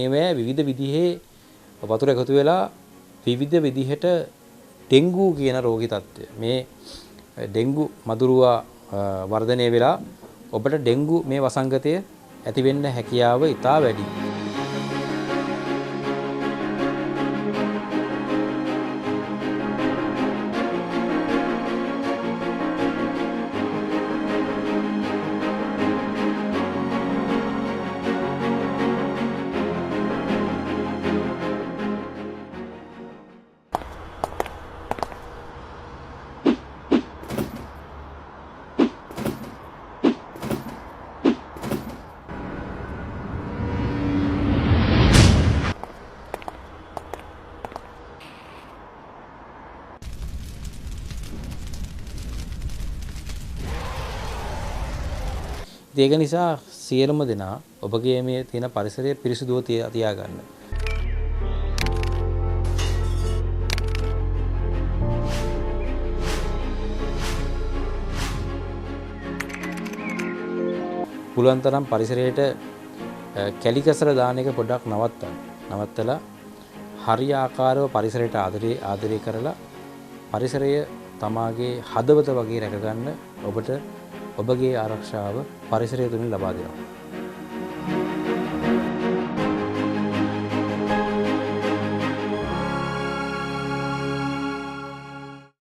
මේවැ විවිධ විදිහේ වතුර එකතු වෙලා විවිධ විදිහට ඩෙන්ගු කියන රෝගී තත්ත්වය. මේ ඩෙන්ගු මදුරුවා වර්ධනය වෙලා ඔබට ඩෙන්ගු මේ වසංගතය ඇති වෙන්න හැකියාව ඉතා වැඩි. ඒක නිසා සියලුම දෙනා ඔබගේ මේ තියෙන පරිසරය පිරිසිදුව තියාගන්න. පුළුවන් තරම් පරිසරයට කැලිකසර දාන එක පොඩ්ඩක් නවත්තන්න. නවත්තලා හරි ආකාරව පරිසරයට ආදරය කරලා පරිසරය තමාගේ හදවත වගේ රැකගන්න ඔබට ඔබගේ ආරක්ෂාව පරිසරය තුලින් ලබා දෙනවා.